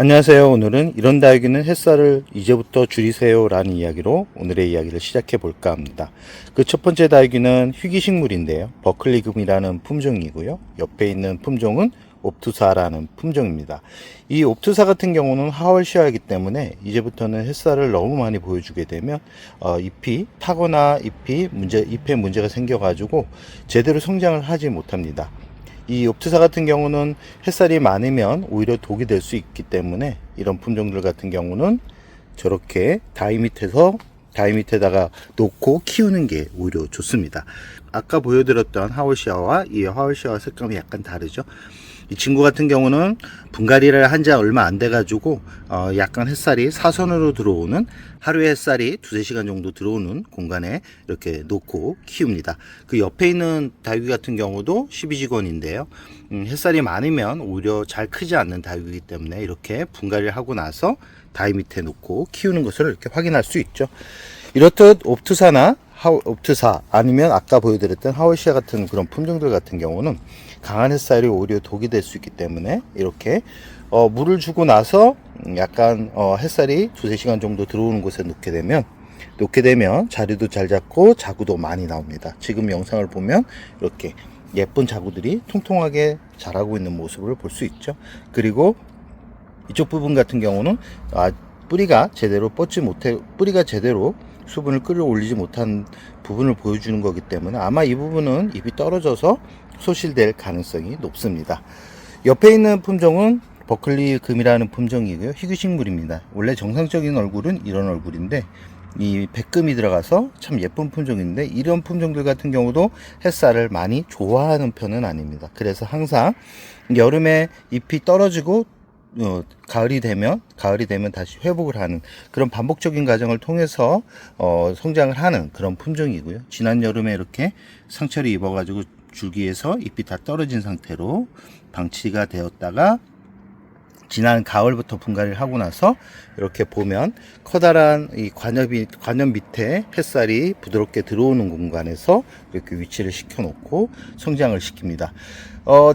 안녕하세요. 오늘은 이런 다육이는 햇살을 이제부터 줄이세요 라는 이야기로 오늘의 이야기를 시작해 볼까 합니다. 그 첫 번째 다육이는 희귀식물인데요. 버클리금이라는 품종이고요. 옆에 있는 품종은 옵투사라는 품종입니다. 이 옵투사 같은 경우는 하월시아이기 때문에 이제부터는 햇살을 너무 많이 보여주게 되면 잎이 타거나 잎에 문제가 생겨가지고 제대로 성장을 하지 못합니다. 이 옵트사 같은 경우는 햇살이 많으면 오히려 독이 될 수 있기 때문에 이런 품종들 같은 경우는 저렇게 다이 밑에다가 놓고 키우는 게 오히려 좋습니다. 아까 보여드렸던 하월시아와 이 하월시아와 색감이 약간 다르죠. 이 친구 같은 경우는 분갈이를 한 지 얼마 안 돼 가지고 약간 햇살이 사선으로 들어오는, 하루에 햇살이 2-3시간 정도 들어오는 공간에 이렇게 놓고 키웁니다. 그 옆에 있는 다육이 같은 경우도 12직원인데요. 햇살이 많으면 오히려 잘 크지 않는 다육이기 때문에 이렇게 분갈이를 하고 나서 다이 밑에 놓고 키우는 것을 이렇게 확인할 수 있죠. 이렇듯 옵트사 아니면 아까 보여드렸던 하월시아 같은 그런 품종들 같은 경우는 강한 햇살이 오히려 독이 될 수 있기 때문에 이렇게 물을 주고 나서 약간 햇살이 2-3시간 정도 들어오는 곳에 놓게 되면 자리도 잘 잡고 자구도 많이 나옵니다. 지금 영상을 보면 이렇게 예쁜 자구들이 통통하게 자라고 있는 모습을 볼 수 있죠. 그리고 이쪽 부분 같은 경우는 뿌리가 제대로 수분을 끌어올리지 못한 부분을 보여주는 거기 때문에 아마 이 부분은 잎이 떨어져서 소실될 가능성이 높습니다. 옆에 있는 품종은 버클리금이라는 품종이고요. 희귀식물입니다. 원래 정상적인 얼굴은 이런 얼굴인데 이 백금이 들어가서 참 예쁜 품종인데 이런 품종들 같은 경우도 햇살을 많이 좋아하는 편은 아닙니다. 그래서 항상 여름에 잎이 떨어지고 가을이 되면 다시 회복을 하는 그런 반복적인 과정을 통해서 성장을 하는 그런 품종이고요. 지난 여름에 이렇게 상처를 입어가지고 줄기에서 잎이 다 떨어진 상태로 방치가 되었다가 지난 가을부터 분갈이를 하고 나서 이렇게 보면 커다란 이 관엽 밑에 햇살이 부드럽게 들어오는 공간에서 이렇게 위치를 시켜 놓고 성장을 시킵니다.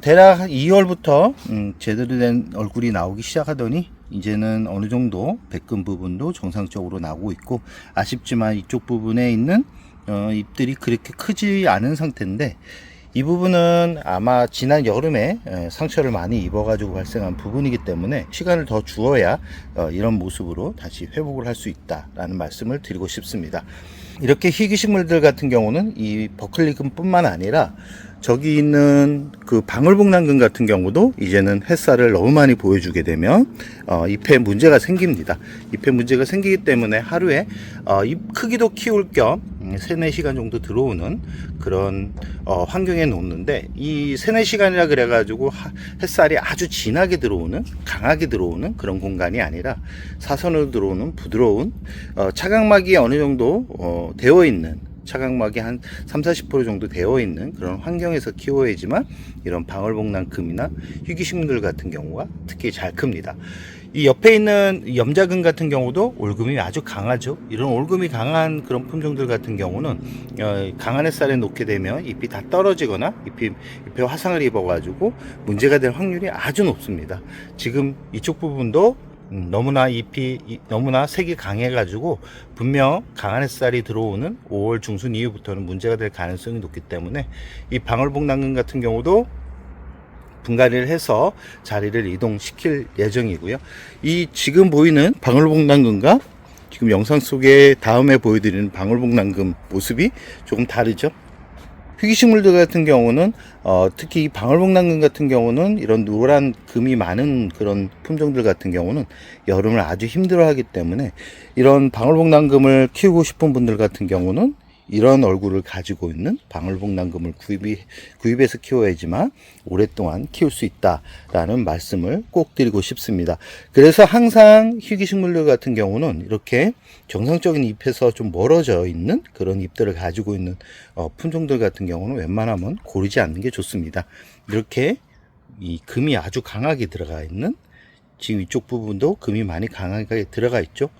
대략 2월부터 제대로 된 얼굴이 나오기 시작하더니 이제는 어느 정도 백금 부분도 정상적으로 나오고 있고, 아쉽지만 이쪽 부분에 있는 잎들이 그렇게 크지 않은 상태인데 이 부분은 아마 지난 여름에 상처를 많이 입어가지고 발생한 부분이기 때문에 시간을 더 주어야 이런 모습으로 다시 회복을 할 수 있다라는 말씀을 드리고 싶습니다. 이렇게 희귀식물들 같은 경우는 이 버클리금 뿐만 아니라 저기 있는 그 방울복랑금 같은 경우도 이제는 햇살을 너무 많이 보여주게 되면 잎에 문제가 생깁니다. 잎에 문제가 생기기 때문에 하루에 잎 크기도 키울 겸 3-4시간 정도 들어오는 그런 환경에 놓는데, 이 3-4시간이라 그래가지고 햇살이 아주 진하게 들어오는, 강하게 들어오는 그런 공간이 아니라 사선으로 들어오는 부드러운 차광막이 어느 정도 되어 있는, 차광막이 한 30-40% 정도 되어 있는 그런 환경에서 키워야지만 이런 방울복랑금이나 희귀식물 같은 경우가 특히 잘 큽니다. 이 옆에 있는 염자금 같은 경우도 올금이 아주 강하죠. 이런 올금이 강한 그런 품종들 같은 경우는 강한 햇살에 놓게 되면 잎이 다 떨어지거나 잎에 화상을 입어가지고 문제가 될 확률이 아주 높습니다. 지금 이쪽 부분도 너무나 색이 강해가지고 분명 강한 햇살이 들어오는 5월 중순 이후부터는 문제가 될 가능성이 높기 때문에 이 방울복랑금 같은 경우도 분갈이를 해서 자리를 이동시킬 예정이고요. 이 지금 보이는 방울복랑금과 지금 영상 속에 다음에 보여드리는 방울복랑금 모습이 조금 다르죠. 희귀식물들 같은 경우는 특히 방울복랑금 같은 경우는 이런 노란 금이 많은 그런 품종들 같은 경우는 여름을 아주 힘들어하기 때문에 이런 방울복랑금을 키우고 싶은 분들 같은 경우는 이런 얼굴을 가지고 있는 방울복랑금을 구입해서 키워야지만 오랫동안 키울 수 있다라는 말씀을 꼭 드리고 싶습니다. 그래서 항상 희귀식물들 같은 경우는 이렇게 정상적인 잎에서 좀 멀어져 있는 그런 잎들을 가지고 있는 품종들 같은 경우는 웬만하면 고르지 않는 게 좋습니다. 이렇게 이 금이 아주 강하게 들어가 있는, 지금 이쪽 부분도 금이 많이 강하게 들어가 있죠.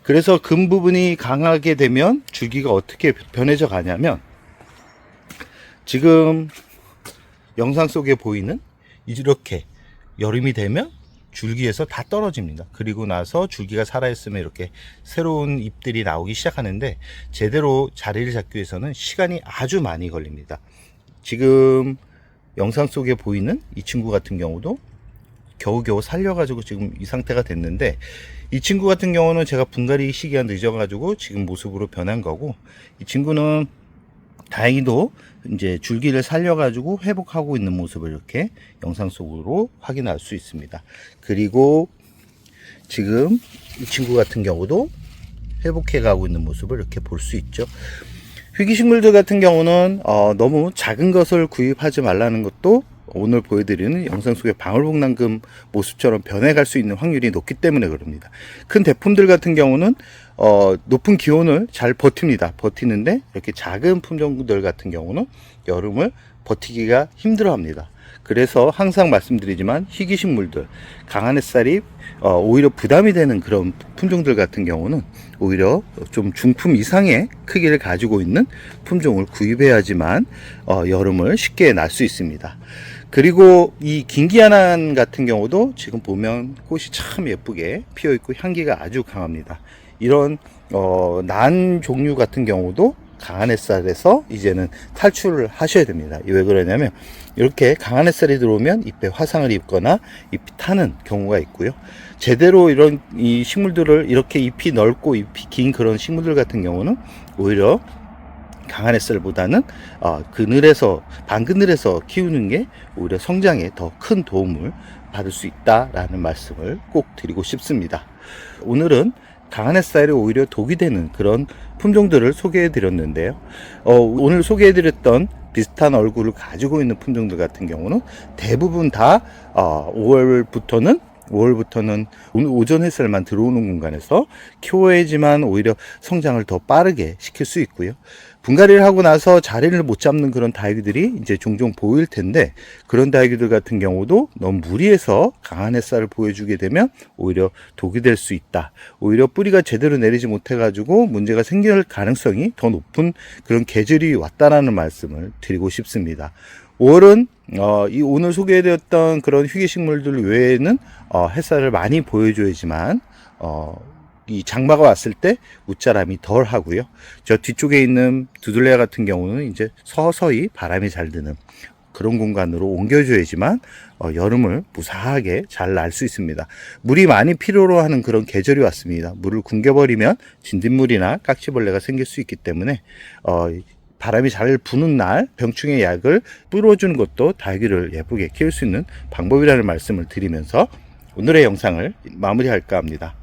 그래서 금 부분이 강하게 되면 줄기가 어떻게 변해져 가냐면 지금 영상 속에 보이는 이렇게 여름이 되면 줄기에서 다 떨어집니다. 그리고 나서 줄기가 살아있으면 이렇게 새로운 잎들이 나오기 시작하는데 제대로 자리를 잡기 위해서는 시간이 아주 많이 걸립니다. 지금 영상 속에 보이는 이 친구 같은 경우도 겨우겨우 살려가지고 지금 이 상태가 됐는데, 이 친구 같은 경우는 제가 분갈이 시기가 늦어가지고 지금 모습으로 변한 거고, 이 친구는 다행히도 이제 줄기를 살려가지고 회복하고 있는 모습을 이렇게 영상 속으로 확인할 수 있습니다. 그리고 지금 이 친구 같은 경우도 회복해 가고 있는 모습을 이렇게 볼 수 있죠. 희귀식물들 같은 경우는 너무 작은 것을 구입하지 말라는 것도 오늘 보여드리는 영상 속의 방울복랑금 모습처럼 변해갈 수 있는 확률이 높기 때문에 그럽니다. 큰 대품들 같은 경우는 높은 기온을 잘 버팁니다. 버티는데 이렇게 작은 품종들 같은 경우는 여름을 버티기가 힘들어합니다. 그래서 항상 말씀드리지만 희귀식물들, 강한 햇살이 오히려 부담이 되는 그런 품종들 같은 경우는 오히려 좀 중품 이상의 크기를 가지고 있는 품종을 구입해야지만 여름을 쉽게 날 수 있습니다. 그리고 이 긴기아난 같은 경우도 지금 보면 꽃이 참 예쁘게 피어 있고 향기가 아주 강합니다. 이런 난 종류 같은 경우도 강한 햇살에서 이제는 탈출을 하셔야 됩니다. 왜 그러냐면 이렇게 강한 햇살이 들어오면 잎에 화상을 입거나 잎이 타는 경우가 있고요. 제대로 이런 이 식물들을 이렇게 잎이 넓고 잎이 긴 그런 식물들 같은 경우는 오히려 강한 햇살보다는 그늘에서 반그늘에서 키우는 게 오히려 성장에 더 큰 도움을 받을 수 있다라는 말씀을 꼭 드리고 싶습니다. 오늘은 강한 햇살이 오히려 독이 되는 그런 품종들을 소개해 드렸는데요. 오늘 소개해 드렸던 비슷한 얼굴을 가지고 있는 품종들 같은 경우는 대부분 다 5월부터는 오전 햇살만 들어오는 공간에서 키워야지만 오히려 성장을 더 빠르게 시킬 수 있고요. 분갈이를 하고 나서 자리를 못 잡는 그런 다육이들이 이제 종종 보일 텐데, 그런 다육이들 같은 경우도 너무 무리해서 강한 햇살을 보여주게 되면 오히려 독이 될 수 있다. 오히려 뿌리가 제대로 내리지 못해 가지고 문제가 생길 가능성이 더 높은 그런 계절이 왔다라는 말씀을 드리고 싶습니다. 5월은 이 오늘 소개해드렸던 그런 희귀식물들 외에는 햇살을 많이 보여줘야지만 이 장마가 왔을 때 웃자람이 덜 하고요. 저 뒤쪽에 있는 두들레아 같은 경우는 이제 서서히 바람이 잘 드는 그런 공간으로 옮겨줘야지만 여름을 무사하게 잘 날 수 있습니다. 물이 많이 필요로 하는 그런 계절이 왔습니다. 물을 굶겨버리면 진딧물이나 깍지벌레가 생길 수 있기 때문에 바람이 잘 부는 날 병충해 약을 뿌려주는 것도 다육이를 예쁘게 키울 수 있는 방법이라는 말씀을 드리면서 오늘의 영상을 마무리할까 합니다.